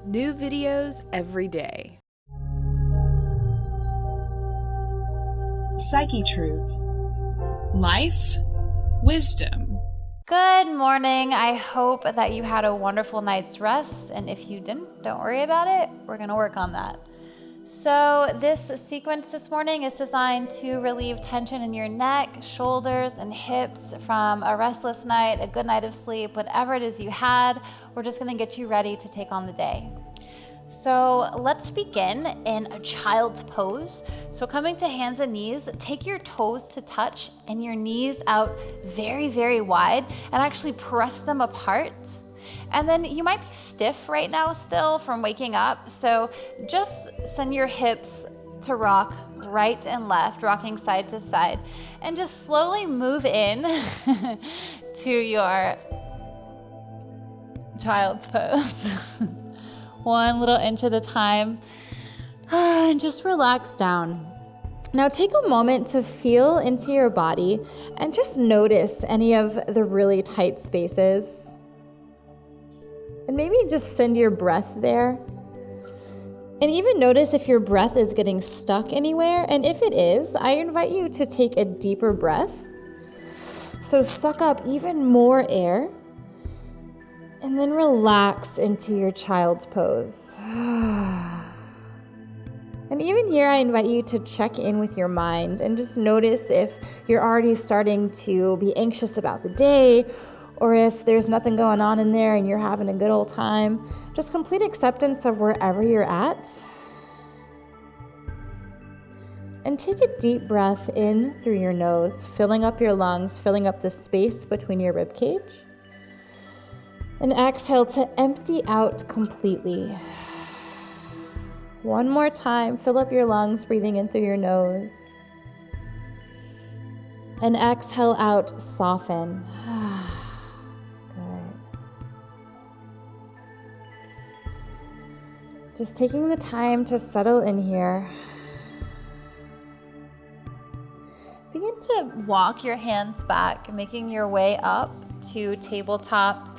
New videos every day. Psychetruth. Life, wisdom. Good morning. I hope that you had a wonderful night's rest. And if you didn't, don't worry about it. We're going to work on that. So this sequence this morning is designed to relieve tension in your neck, shoulders, and hips from a restless night, a good night of sleep, whatever it is you had. We're just going to get you ready to take on the day. So let's begin in a child's pose. So coming to hands and knees, take your toes to touch and your knees out very, very wide and actually press them apart. And then you might be stiff right now still from waking up. So just send your hips to rock right and left, rocking side to side, and just slowly move in to your child's pose. One little inch at a time. And just relax down. Now take a moment to feel into your body and just notice any of the really tight spaces. And maybe just send your breath there. And even notice if your breath is getting stuck anywhere. And if it is, I invite you to take a deeper breath. So suck up even more air. And then relax into your child's pose. And even here, I invite you to check in with your mind and just notice if you're already starting to be anxious about the day, or if there's nothing going on in there and you're having a good old time. Just complete acceptance of wherever you're at. And take a deep breath in through your nose, filling up your lungs, filling up the space between your rib cage. And exhale to empty out completely. One more time, fill up your lungs, breathing in through your nose. And exhale out, soften. Just taking the time to settle in here. Begin to walk your hands back, making your way up to tabletop.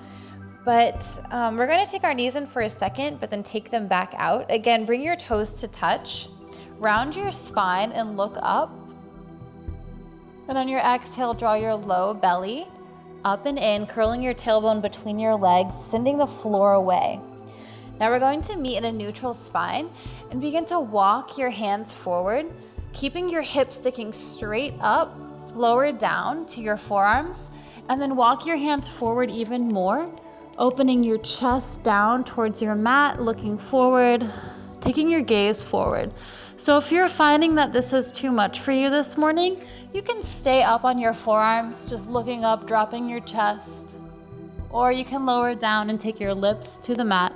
But we're going to take our knees in for a second, but then take them back out. Again, bring your toes to touch. Round your spine and look up. And on your exhale, draw your low belly up and in, curling your tailbone between your legs, sending the floor away. Now we're going to meet in a neutral spine and begin to walk your hands forward, keeping your hips sticking straight up, lower down to your forearms, and then walk your hands forward even more, opening your chest down towards your mat, looking forward, taking your gaze forward. So if you're finding that this is too much for you this morning, you can stay up on your forearms, just looking up, dropping your chest, or you can lower down and take your lips to the mat.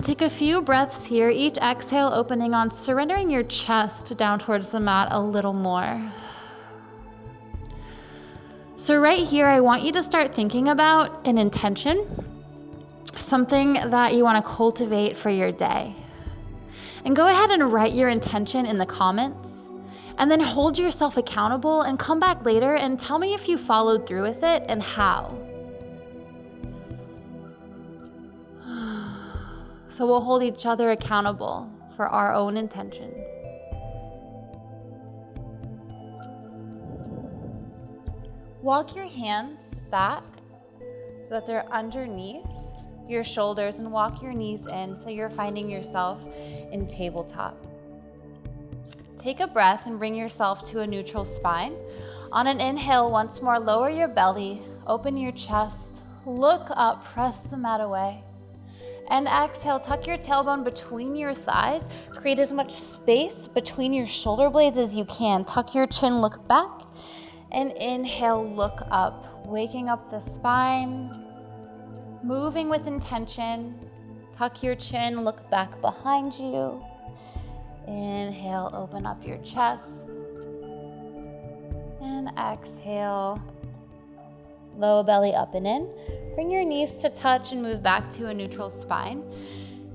Take a few breaths here, each exhale opening on surrendering your chest down towards the mat a little more. So right here, I want you to start thinking about an intention, something that you want to cultivate for your day. And go ahead and write your intention in the comments, and then hold yourself accountable and come back later and tell me if you followed through with it and how. So we'll hold each other accountable for our own intentions. Walk your hands back so that they're underneath your shoulders and walk your knees in so you're finding yourself in tabletop. Take a breath and bring yourself to a neutral spine. On an inhale, once more, lower your belly, open your chest, look up, press the mat away. And exhale, tuck your tailbone between your thighs. Create as much space between your shoulder blades as you can. Tuck your chin, look back. And inhale, look up. Waking up the spine. Moving with intention. Tuck your chin, look back behind you. Inhale, open up your chest. And exhale, low belly up and in. Bring your knees to touch and move back to a neutral spine.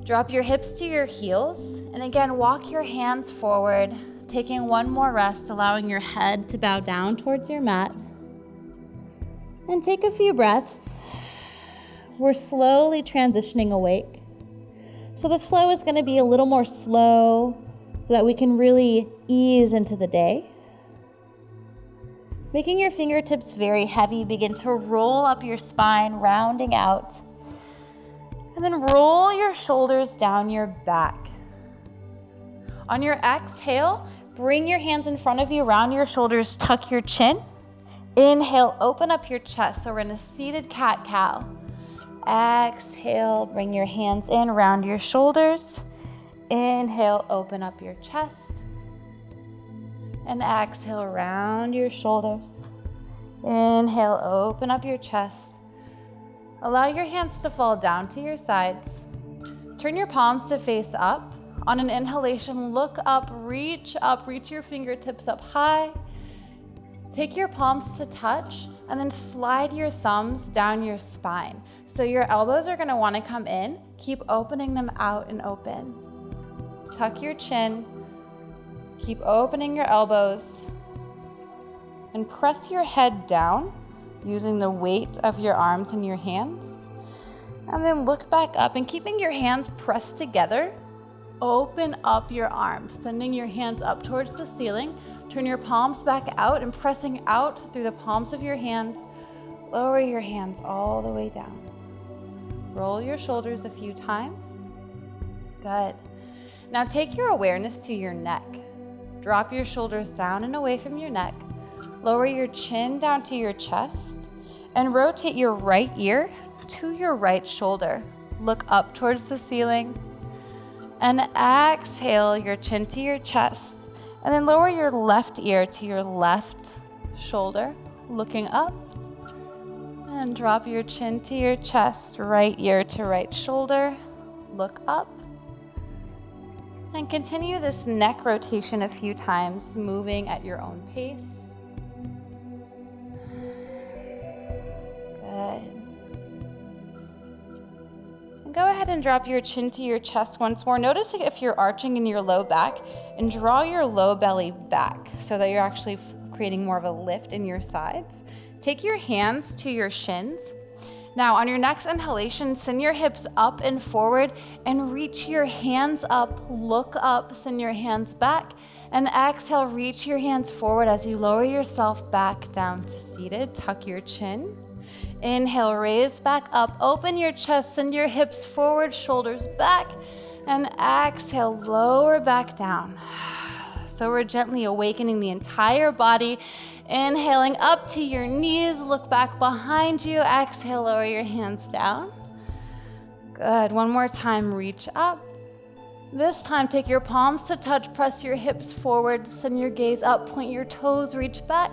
Drop your hips to your heels. And again, walk your hands forward, taking one more rest, allowing your head to bow down towards your mat. And take a few breaths. we're slowly transitioning awake. So this flow is going to be a little more slow so that we can really ease into the day. Making your fingertips very heavy, begin to roll up your spine, rounding out. And then roll your shoulders down your back. On your exhale, bring your hands in front of you, round your shoulders, tuck your chin. Inhale, open up your chest. So we're in a seated cat-cow. Exhale, bring your hands in, round your shoulders. Inhale, open up your chest. And exhale, round your shoulders. Inhale, open up your chest. Allow your hands to fall down to your sides. Turn your palms to face up. On an inhalation, look up, reach your fingertips up high. Take your palms to touch, and then slide your thumbs down your spine. So your elbows are gonna wanna come in. Keep opening them out and open. Tuck your chin. Keep opening your elbows. And press your head down using the weight of your arms and your hands. And then look back up, and keeping your hands pressed together, open up your arms, sending your hands up towards the ceiling. Turn your palms back out and pressing out through the palms of your hands. Lower your hands all the way down. Roll your shoulders a few times. Good. Now take your awareness to your neck. Drop your shoulders down and away from your neck. Lower your chin down to your chest and rotate your right ear to your right shoulder. Look up towards the ceiling and exhale your chin to your chest, and then lower your left ear to your left shoulder, looking up, and drop your chin to your chest, right ear to right shoulder, look up, and continue this neck rotation a few times, moving at your own pace. Good. And go ahead and drop your chin to your chest once more. Notice if you're arching in your low back, and draw your low belly back so that you're actually creating more of a lift in your sides. Take your hands to your shins. Now on your next inhalation, send your hips up and forward and reach your hands up, look up, send your hands back, and exhale, reach your hands forward as you lower yourself back down to seated. Tuck your chin. Inhale, raise back up, open your chest, send your hips forward, shoulders back, and exhale, lower back down. So we're gently awakening the entire body. Inhaling up to your knees, look back behind you. Exhale, lower your hands down. Good. One more time, reach up. This time, take your palms to touch, press your hips forward, send your gaze up, point your toes, reach back.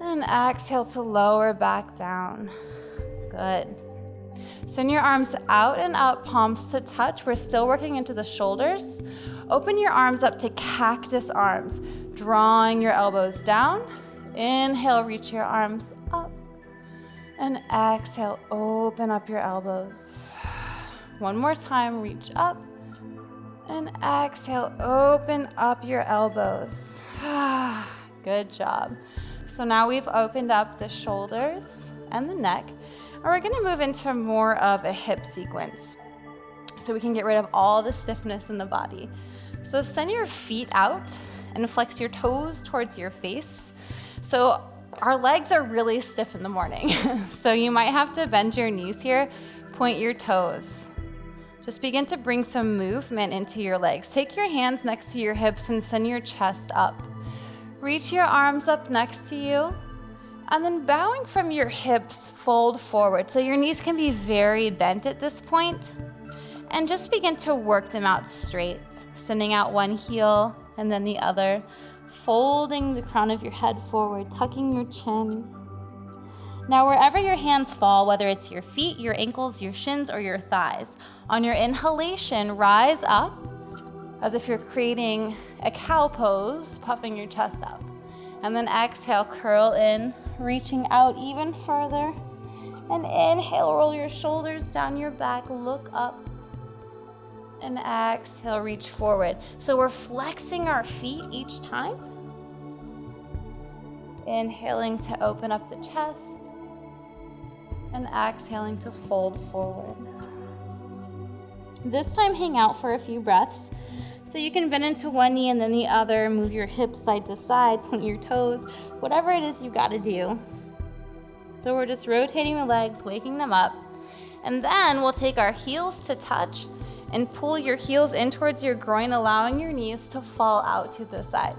And exhale to lower back down. Good. Send your arms out and up, palms to touch. We're still working into the shoulders. Open your arms up to cactus arms, drawing your elbows down. Inhale, reach your arms up. And exhale, open up your elbows. One more time, reach up. And exhale, open up your elbows. Good job. So now we've opened up the shoulders and the neck. And we're gonna move into more of a hip sequence so we can get rid of all the stiffness in the body. So send your feet out and flex your toes towards your face. So our legs are really stiff in the morning. So you might have to bend your knees here, point your toes. Just begin to bring some movement into your legs. Take your hands next to your hips and send your chest up. Reach your arms up next to you. And then bowing from your hips, fold forward. So your knees can be very bent at this point. And just begin to work them out straight. Sending out one heel and then the other. Folding the crown of your head forward, tucking your chin. Now wherever your hands fall, whether it's your feet, your ankles, your shins, or your thighs, on your inhalation, rise up as if you're creating a cow pose, puffing your chest up. And then exhale, curl in, reaching out even further. And inhale, roll your shoulders down your back, look up. And exhale, reach forward. So we're flexing our feet each time. Inhaling to open up the chest. And exhaling to fold forward. This time, hang out for a few breaths. So you can bend into one knee and then the other, move your hips side to side, point your toes, whatever it is you gotta do. So we're just rotating the legs, waking them up. And then we'll take our heels to touch and pull your heels in towards your groin, allowing your knees to fall out to the side.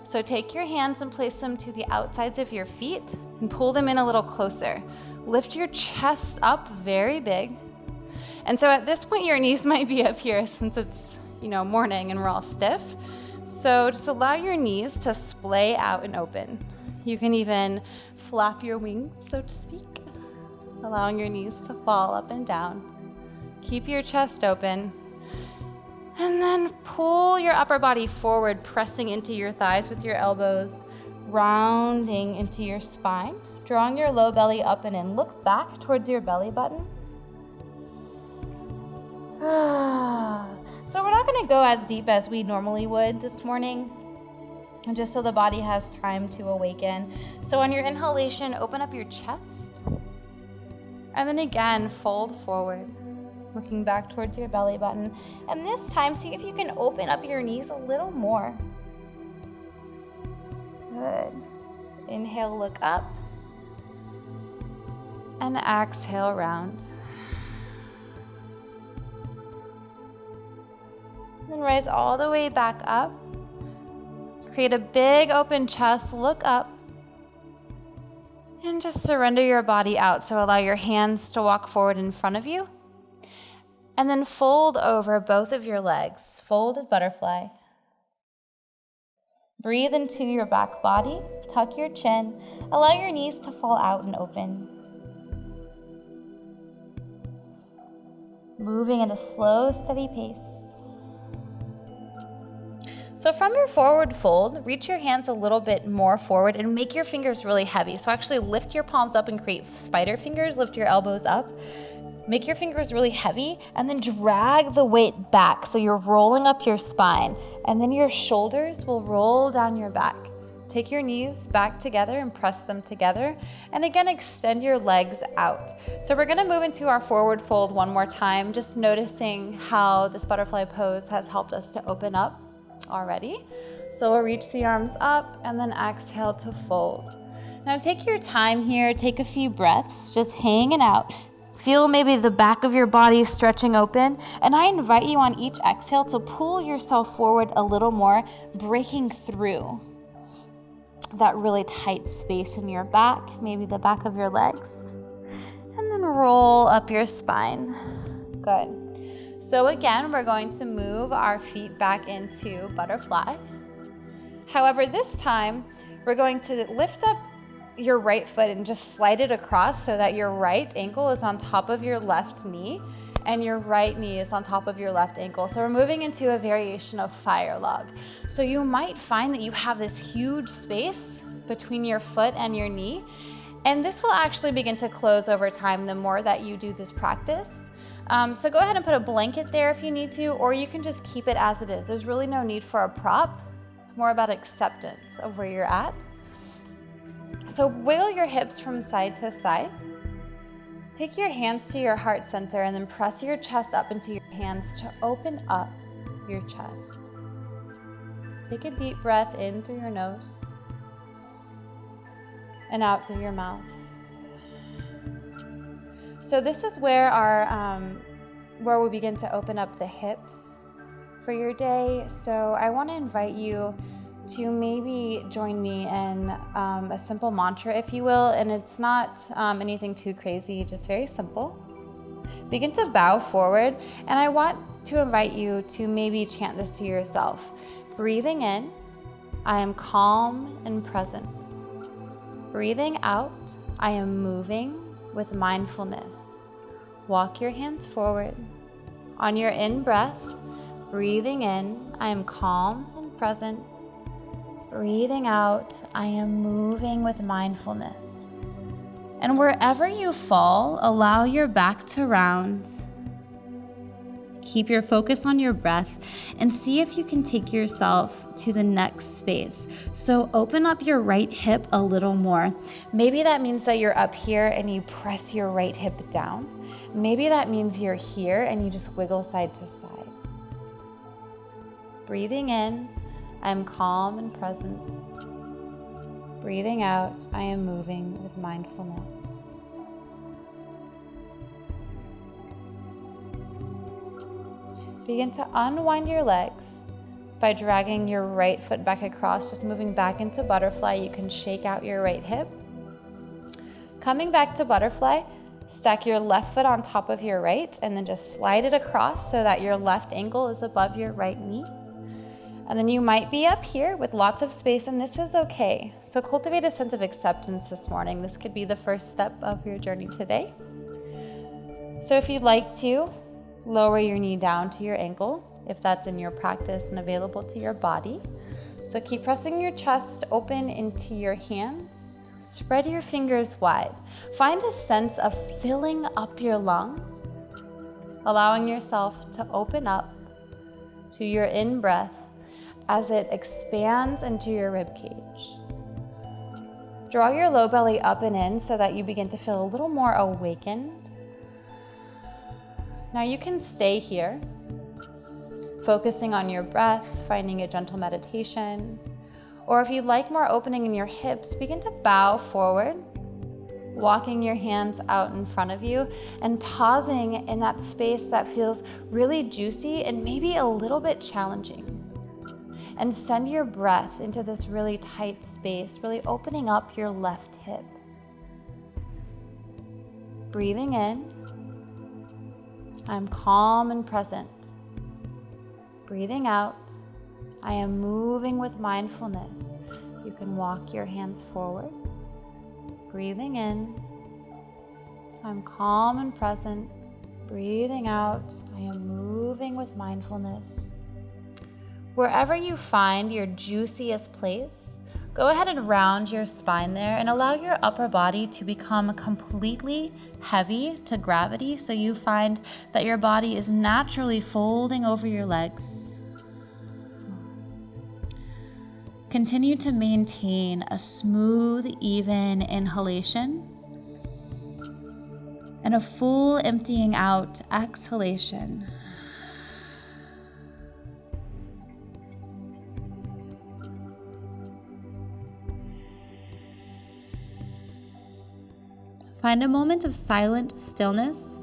So take your hands and place them to the outsides of your feet and pull them in a little closer. Lift your chest up very big. And so at this point, your knees might be up here since it's, morning and we're all stiff. So just allow your knees to splay out and open. You can even flap your wings, so to speak, allowing your knees to fall up and down. Keep your chest open. And then pull your upper body forward, pressing into your thighs with your elbows, rounding into your spine, drawing your low belly up and in. Look back towards your belly button. So we're not going to go as deep as we normally would this morning, just so the body has time to awaken. So on your inhalation, open up your chest. And then again, fold forward, looking back towards your belly button. And this time, see if you can open up your knees a little more. Good. Inhale, look up. And exhale, round. Then rise all the way back up. Create a big open chest, look up. And just surrender your body out. So allow your hands to walk forward in front of you. And then fold over both of your legs, folded butterfly. Breathe into your back body, tuck your chin, allow your knees to fall out and open. Moving at a slow, steady pace. So from your forward fold, reach your hands a little bit more forward and make your fingers really heavy. So actually lift your palms up and create spider fingers, lift your elbows up. Make your fingers really heavy and then drag the weight back so you're rolling up your spine. And then your shoulders will roll down your back. Take your knees back together and press them together. And again, extend your legs out. So we're gonna move into our forward fold one more time, just noticing how this butterfly pose has helped us to open up already. So we'll reach the arms up and then exhale to fold. Now take your time here, take a few breaths, just hanging out. Feel maybe the back of your body stretching open. And I invite you on each exhale to pull yourself forward a little more, breaking through that really tight space in your back, maybe the back of your legs. And then roll up your spine. Good. So again, we're going to move our feet back into butterfly. However, this time, we're going to lift up your right foot and just slide it across so that your right ankle is on top of your left knee and your right knee is on top of your left ankle. So we're moving into a variation of fire log. So you might find that you have this huge space between your foot and your knee, and this will actually begin to close over time the more that you do this practice. So go ahead and put a blanket there if you need to, or you can just keep it as it is. There's really no need for a prop. It's more about acceptance of where you're at. So wiggle your hips from side to side. Take your hands to your heart center and then press your chest up into your hands to open up your chest. Take a deep breath in through your nose and out through your mouth. So this is where where we begin to open up the hips for your day. So I want to invite you to maybe join me in a simple mantra, if you will, and it's not anything too crazy, just very simple. Begin to bow forward, and I want to invite you to maybe chant this to yourself. Breathing in, I am calm and present. Breathing out, I am moving with mindfulness. Walk your hands forward. On your in-breath, breathing in, I am calm and present. Breathing out, I am moving with mindfulness. And wherever you fall, allow your back to round. Keep your focus on your breath and see if you can take yourself to the next space. So open up your right hip a little more. Maybe that means that you're up here and you press your right hip down. Maybe that means you're here and you just wiggle side to side. Breathing in, I'm calm and present. Breathing out, I am moving with mindfulness. Begin to unwind your legs by dragging your right foot back across, just moving back into butterfly. You can shake out your right hip. Coming back to butterfly, stack your left foot on top of your right and then just slide it across so that your left ankle is above your right knee. And then you might be up here with lots of space, and this is okay. So cultivate a sense of acceptance this morning. This could be the first step of your journey today. So if you'd like to, lower your knee down to your ankle, if that's in your practice and available to your body. So keep pressing your chest open into your hands. Spread your fingers wide. Find a sense of filling up your lungs, allowing yourself to open up to your in-breath as it expands into your ribcage. Draw your low belly up and in so that you begin to feel a little more awakened. Now you can stay here, focusing on your breath, finding a gentle meditation. Or if you'd like more opening in your hips, begin to bow forward, walking your hands out in front of you and pausing in that space that feels really juicy and maybe a little bit challenging. And send your breath into this really tight space, really opening up your left hip. Breathing in, I'm calm and present. Breathing out, I am moving with mindfulness. You can walk your hands forward. Breathing in, I'm calm and present. Breathing out, I am moving with mindfulness. Wherever you find your juiciest place, go ahead and round your spine there and allow your upper body to become completely heavy to gravity, so you find that your body is naturally folding over your legs. Continue to maintain a smooth, even inhalation and a full emptying out exhalation. Find a moment of silent stillness,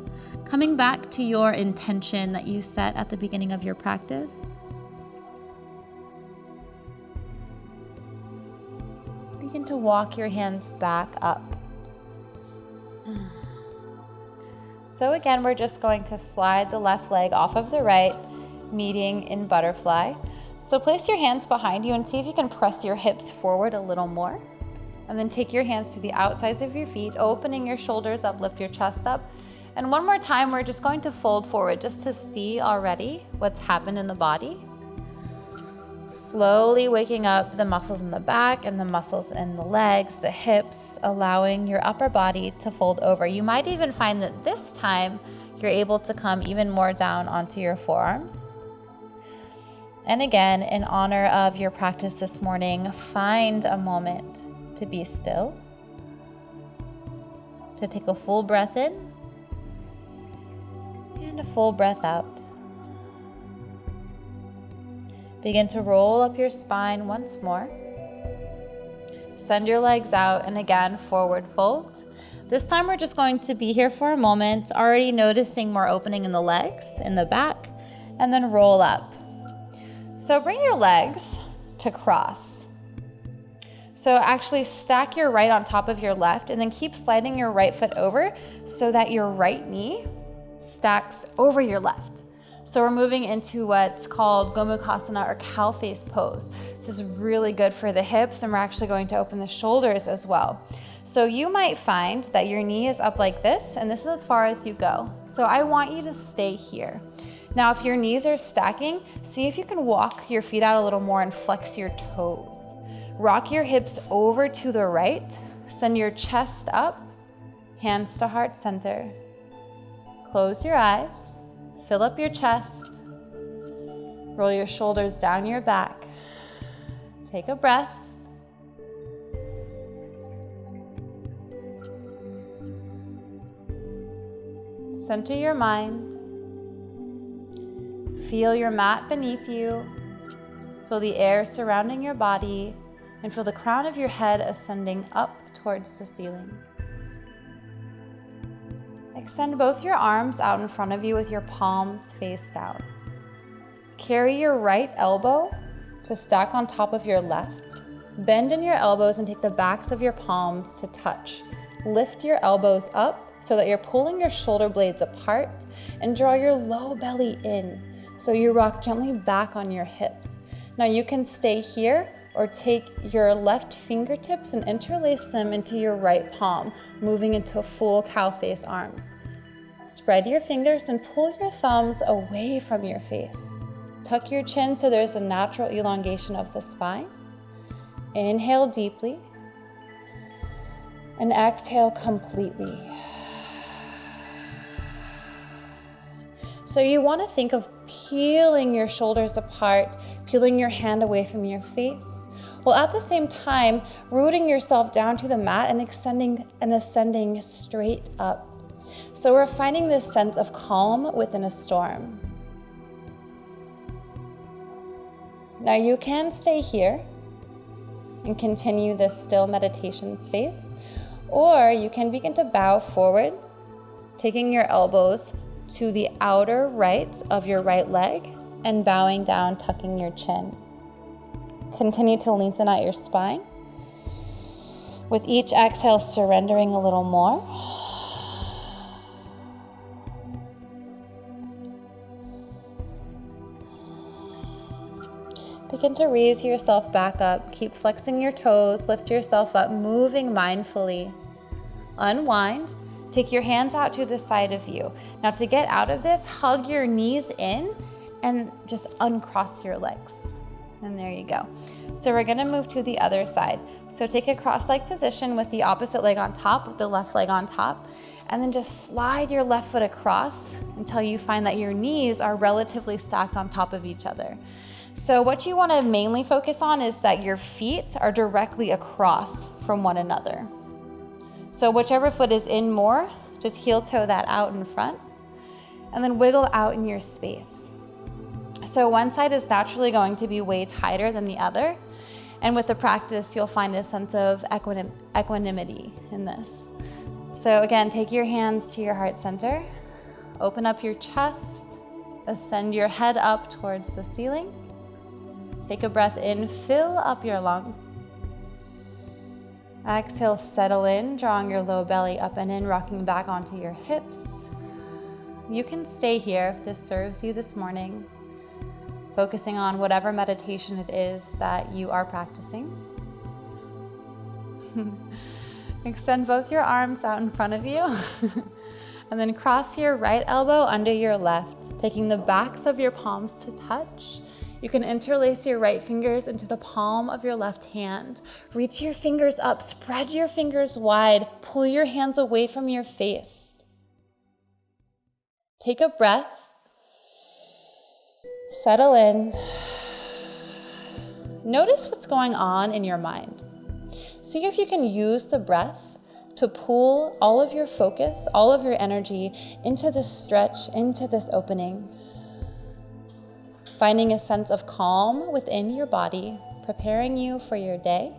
coming back to your intention that you set at the beginning of your practice. Begin to walk your hands back up. So again, we're just going to slide the left leg off of the right, meeting in butterfly. So place your hands behind you and see if you can press your hips forward a little more. And then take your hands to the outsides of your feet, opening your shoulders up, lift your chest up. And one more time, we're just going to fold forward just to see already what's happened in the body. Slowly waking up the muscles in the back and the muscles in the legs, the hips, allowing your upper body to fold over. You might even find that this time you're able to come even more down onto your forearms. And again, in honor of your practice this morning, find a moment to be still, to take a full breath in and a full breath out. Begin to roll up your spine once more. Send your legs out and again, forward fold. This time we're just going to be here for a moment, already noticing more opening in the legs, in the back, and then roll up. So bring your legs to cross. So actually stack your right on top of your left and then keep sliding your right foot over so that your right knee stacks over your left. So we're moving into what's called Gomukhasana or cow face pose. This is really good for the hips, and we're actually going to open the shoulders as well. So you might find that your knee is up like this, and this is as far as you go. So I want you to stay here. Now, if your knees are stacking, see if you can walk your feet out a little more and flex your toes. Rock your hips over to the right. Send your chest up, hands to heart center. Close your eyes. Fill up your chest. Roll your shoulders down your back. Take a breath. Center your mind. Feel your mat beneath you. Feel the air surrounding your body, and feel the crown of your head ascending up towards the ceiling. Extend both your arms out in front of you with your palms face down. Carry your right elbow to stack on top of your left. Bend in your elbows and take the backs of your palms to touch. Lift your elbows up so that you're pulling your shoulder blades apart, and draw your low belly in so you rock gently back on your hips. Now you can stay here or take your left fingertips and interlace them into your right palm, moving into full cow face arms. Spread your fingers and pull your thumbs away from your face. Tuck your chin so there's a natural elongation of the spine. Inhale deeply and exhale completely. So you want to think of peeling your shoulders apart, peeling your hand away from your face, while at the same time rooting yourself down to the mat and extending and ascending straight up. So we're finding this sense of calm within a storm. Now you can stay here and continue this still meditation space, or you can begin to bow forward, taking your elbows to the outer right of your right leg and bowing down, tucking your chin. Continue to lengthen out your spine. With each exhale, surrendering a little more. Begin to raise yourself back up. Keep flexing your toes, lift yourself up, moving mindfully. Unwind. Take your hands out to the side of you. Now to get out of this, hug your knees in and just uncross your legs. And there you go. So we're gonna move to the other side. So take a cross-leg position with the opposite leg on top, with the left leg on top, and then just slide your left foot across until you find that your knees are relatively stacked on top of each other. So what you wanna mainly focus on is that your feet are directly across from one another. So whichever foot is in more, just heel toe that out in front, and then wiggle out in your space. So one side is naturally going to be way tighter than the other, and with the practice, you'll find a sense of equanimity in this. So again, take your hands to your heart center, open up your chest, ascend your head up towards the ceiling. Take a breath in, fill up your lungs. Exhale, settle in, drawing your low belly up and in, rocking back onto your hips. You can stay here if this serves you this morning, focusing on whatever meditation it is that you are practicing. Extend both your arms out in front of you, and then cross your right elbow under your left, taking the backs of your palms to touch. You can interlace your right fingers into the palm of your left hand. Reach your fingers up, spread your fingers wide, pull your hands away from your face. Take a breath, settle in. Notice what's going on in your mind. See if you can use the breath to pull all of your focus, all of your energy into this stretch, into this opening. Finding a sense of calm within your body, preparing you for your day.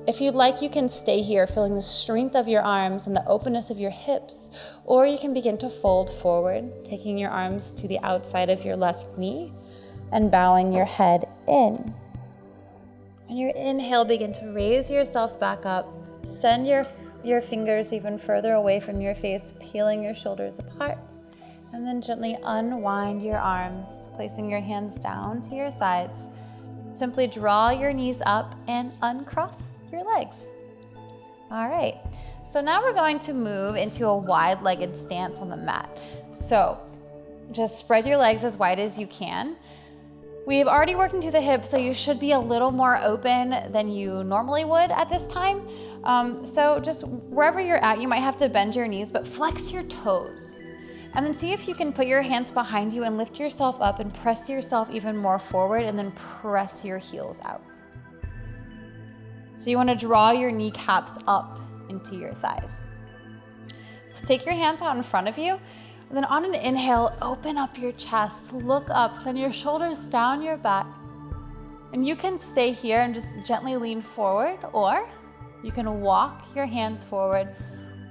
If you'd like, you can stay here feeling the strength of your arms and the openness of your hips, or you can begin to fold forward, taking your arms to the outside of your left knee and bowing your head in. On your inhale, begin to raise yourself back up. Send your fingers even further away from your face, peeling your shoulders apart. And then gently unwind your arms, placing your hands down to your sides. Simply draw your knees up and uncross your legs. All right, so now we're going to move into a wide-legged stance on the mat. So just spread your legs as wide as you can. We've already worked into the hips, so you should be a little more open than you normally would at this time. So just wherever you're at, you might have to bend your knees, but flex your toes. And then see if you can put your hands behind you and lift yourself up and press yourself even more forward, and then press your heels out. So you want to draw your kneecaps up into your thighs. Take your hands out in front of you, and then on an inhale, open up your chest, look up, send your shoulders down your back. And you can stay here and just gently lean forward, or you can walk your hands forward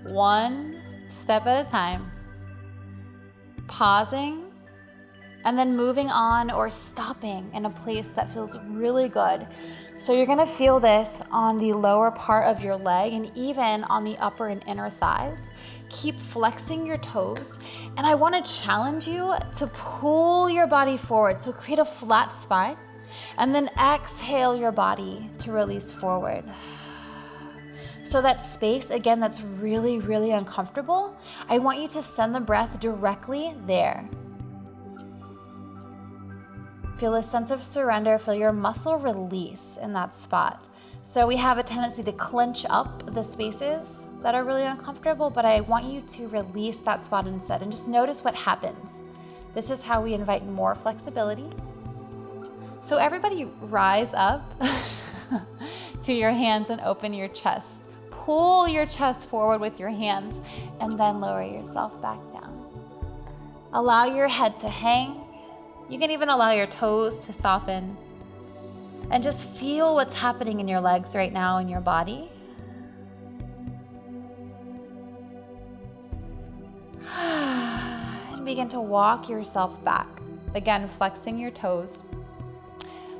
one step at a time, pausing, and then moving on or stopping in a place that feels really good. So you're gonna feel this on the lower part of your leg and even on the upper and inner thighs. Keep flexing your toes. And I wanna challenge you to pull your body forward. So create a flat spine, and then exhale your body to release forward. So that space, again, that's really, really uncomfortable, I want you to send the breath directly there. Feel a sense of surrender, feel your muscle release in that spot. So we have a tendency to clench up the spaces that are really uncomfortable, but I want you to release that spot instead and just notice what happens. This is how we invite more flexibility. So everybody rise up to your hands and open your chest. Pull your chest forward with your hands and then lower yourself back down. Allow your head to hang. You can even allow your toes to soften. And just feel what's happening in your legs right now in your body. And begin to walk yourself back. Again, flexing your toes.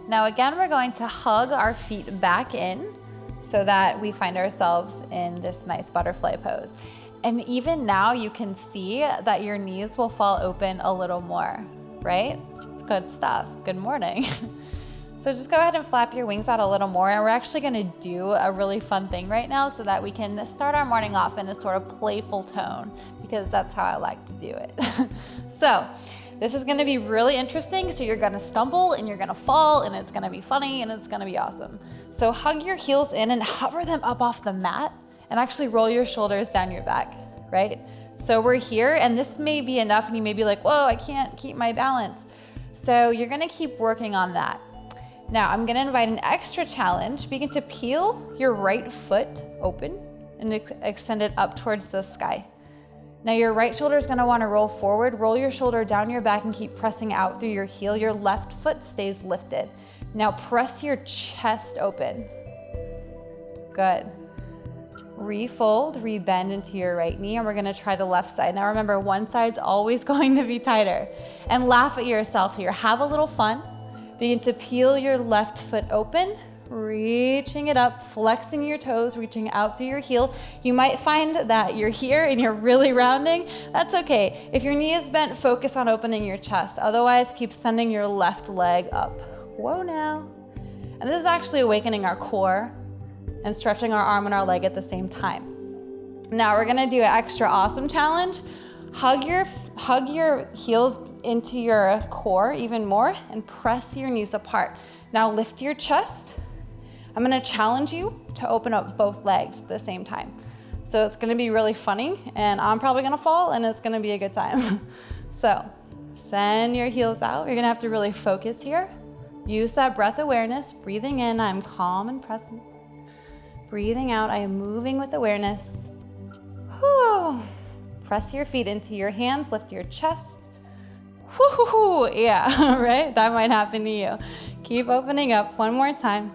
Now again, we're going to hug our feet back in so that we find ourselves in this nice butterfly pose. And even now you can see that your knees will fall open a little more, right? Good stuff. Good morning. So just go ahead and flap your wings out a little more, and we're actually gonna do a really fun thing right now so that we can start our morning off in a sort of playful tone, because that's how I like to do it. So this is gonna be really interesting. So you're gonna stumble and you're gonna fall, and it's gonna be funny and it's gonna be awesome. So hug your heels in and hover them up off the mat, and actually roll your shoulders down your back, right? So we're here, and this may be enough, and you may be like, whoa, I can't keep my balance. So you're gonna keep working on that. Now I'm gonna invite an extra challenge. Begin to peel your right foot open and extend it up towards the sky. Now your right shoulder is gonna wanna roll forward. Roll your shoulder down your back and keep pressing out through your heel. Your left foot stays lifted. Now press your chest open. Good. Refold, rebend into your right knee, and we're gonna try the left side. Now remember, one side's always going to be tighter. And laugh at yourself here. Have a little fun. Begin to peel your left foot open, reaching it up, flexing your toes, reaching out through your heel. You might find that you're here and you're really rounding. That's okay. If your knee is bent, focus on opening your chest. Otherwise, keep sending your left leg up. Whoa now. And this is actually awakening our core and stretching our arm and our leg at the same time. Now we're gonna do an extra awesome challenge. Hug your heels into your core even more and press your knees apart. Now lift your chest. I'm gonna challenge you to open up both legs at the same time. So it's gonna be really funny, and I'm probably gonna fall, and it's gonna be a good time. So send your heels out. You're gonna have to really focus here. Use that breath awareness. Breathing in, I'm calm and present. Breathing out, I am moving with awareness. Whew. Press your feet into your hands, lift your chest. Whoo, yeah, right? That might happen to you. Keep opening up one more time.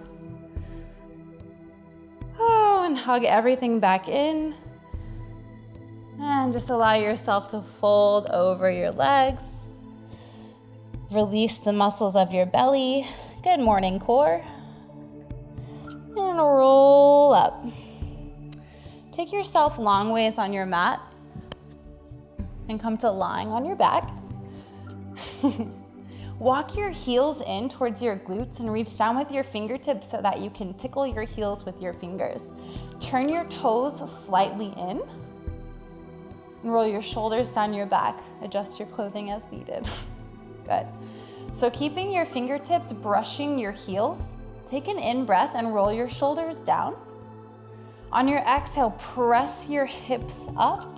Oh, and hug everything back in. And just allow yourself to fold over your legs. Release the muscles of your belly. Good morning, core. And roll up. Take yourself long ways on your mat and come to lying on your back. Walk your heels in towards your glutes and reach down with your fingertips so that you can tickle your heels with your fingers. Turn your toes slightly in and roll your shoulders down your back. Adjust your clothing as needed. Good. So keeping your fingertips brushing your heels, take an in breath and roll your shoulders down. On your exhale, press your hips up.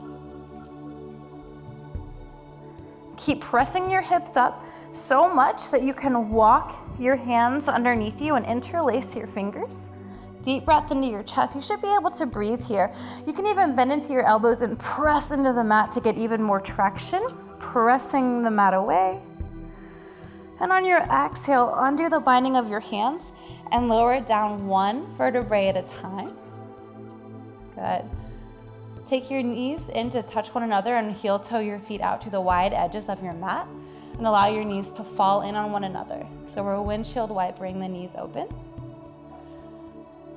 Keep pressing your hips up so much that you can walk your hands underneath you and interlace your fingers. Deep breath into your chest. You should be able to breathe here. You can even bend into your elbows and press into the mat to get even more traction. Pressing the mat away. And on your exhale, undo the binding of your hands and lower it down one vertebrae at a time. Good. Take your knees in to touch one another and heel toe your feet out to the wide edges of your mat and allow your knees to fall in on one another. So we're windshield wipering the knees open.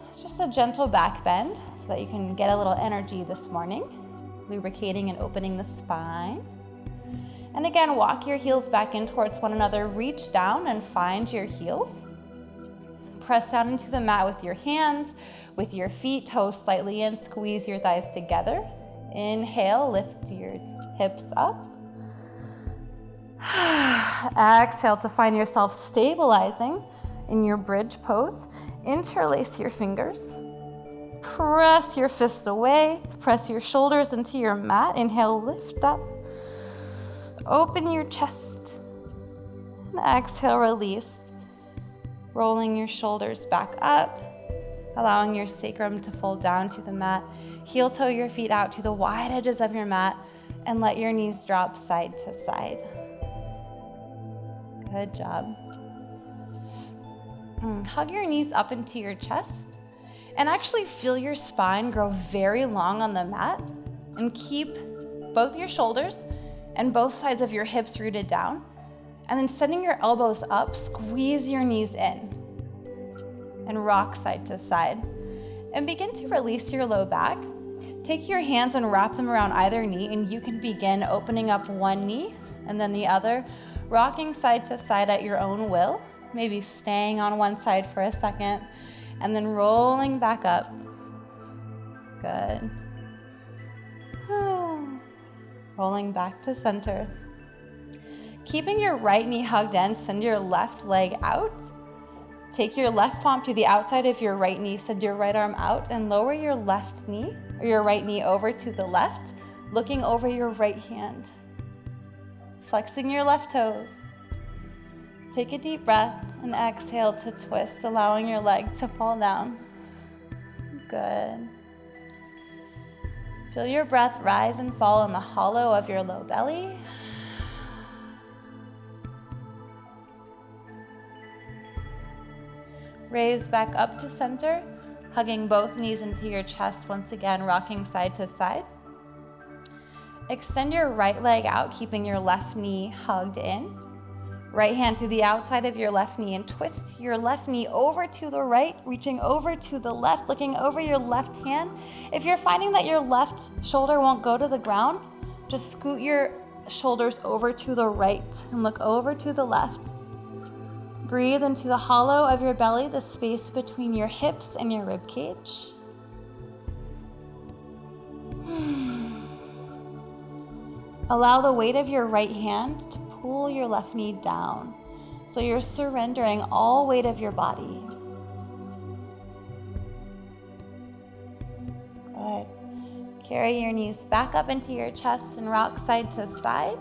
It's just a gentle back bend so that you can get a little energy this morning, lubricating and opening the spine. And again, walk your heels back in towards one another. Reach down and find your heels. Press down into the mat with your hands, with your feet, toes slightly in. Squeeze your thighs together. Inhale, lift your hips up. Exhale to find yourself stabilizing in your bridge pose. Interlace your fingers. Press your fists away. Press your shoulders into your mat. Inhale, lift up. Open your chest. And exhale, release. Rolling your shoulders back up. Allowing your sacrum to fold down to the mat. Heel toe your feet out to the wide edges of your mat and let your knees drop side to side. Good job. Hug your knees up into your chest and actually feel your spine grow very long on the mat, and keep both your shoulders and both sides of your hips rooted down, and then sending your elbows up, squeeze your knees in and rock side to side, and begin to release your low back. Take your hands and wrap them around either knee, and you can begin opening up one knee and then the other, rocking side to side at your own will. Maybe staying on one side for a second and then rolling back up. Good. Rolling back to center. Keeping your right knee hugged in, send your left leg out. Take your left palm to the outside of your right knee, send your right arm out, and lower your left knee or your right knee over to the left, looking over your right hand. Flexing your left toes. Take a deep breath and exhale to twist, allowing your leg to fall down. Good. Feel your breath rise and fall in the hollow of your low belly. Raise back up to center, hugging both knees into your chest, once again rocking side to side. Extend your right leg out, keeping your left knee hugged in. Right hand to the outside of your left knee and twist your left knee over to the right, reaching over to the left, looking over your left hand. If you're finding that your left shoulder won't go to the ground, just scoot your shoulders over to the right and look over to the left. Breathe into the hollow of your belly, the space between your hips and your rib cage. Allow the weight of your right hand to pull your left knee down, so you're surrendering all weight of your body. Good. Carry your knees back up into your chest and rock side to side.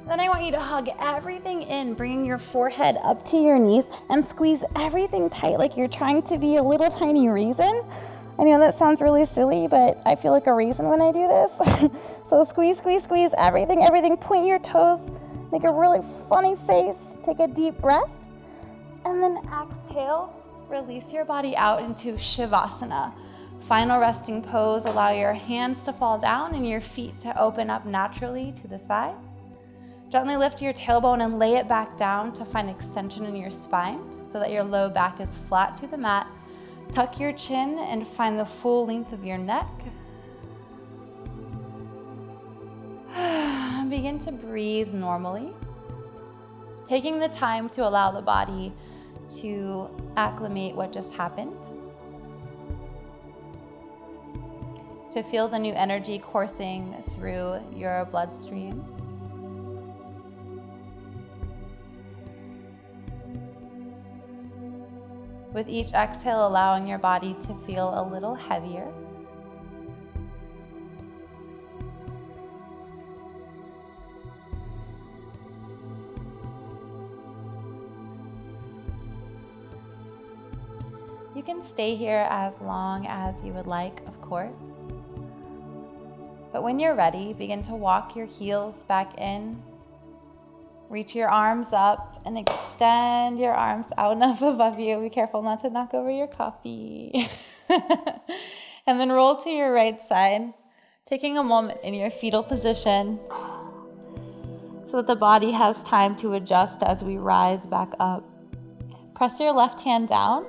Then I want you to hug everything in, bringing your forehead up to your knees and squeeze everything tight like you're trying to be a little tiny raisin. I know that sounds really silly, but I feel like a raisin when I do this. So squeeze, squeeze, squeeze, everything. Point your toes, make a really funny face. Take a deep breath, and then exhale. Release your body out into Shavasana. Final resting pose. Allow your hands to fall down and your feet to open up naturally to the side. Gently lift your tailbone and lay it back down to find extension in your spine so that your low back is flat to the mat. Tuck your chin and find the full length of your neck. Begin to breathe normally, taking the time to allow the body to acclimate what just happened, to feel the new energy coursing through your bloodstream. With each exhale, allowing your body to feel a little heavier. can stay here as long as you would like, of course. But when you're ready, begin to walk your heels back in. Reach your arms up and extend your arms out enough above you. Be careful not to knock over your coffee. And then roll to your right side, taking a moment in your fetal position so that the body has time to adjust as we rise back up. Press your left hand down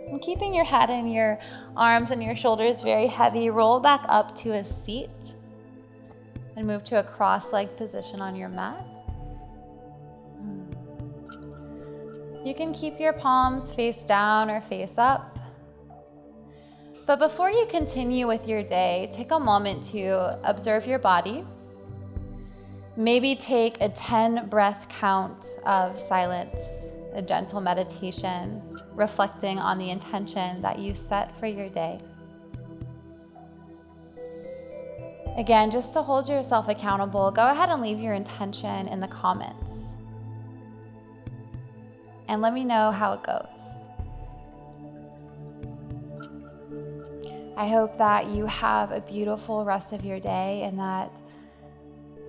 and keeping your head and your arms and your shoulders very heavy, roll back up to a seat and move to a cross-legged position on your mat. You can keep your palms face down or face up. But before you continue with your day, take a moment to observe your body. Maybe take a 10 breath count of silence, a gentle meditation, reflecting on the intention that you set for your day. Again, just to hold yourself accountable, go ahead and leave your intention in the comments. And let me know how it goes. I hope that you have a beautiful rest of your day and that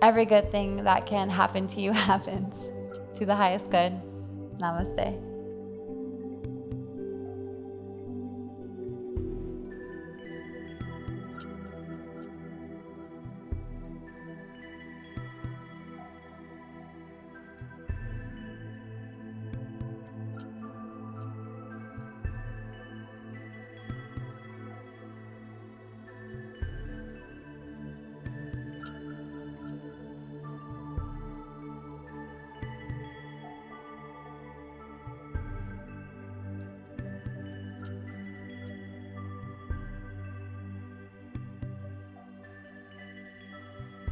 every good thing that can happen to you happens to the highest good. Namaste.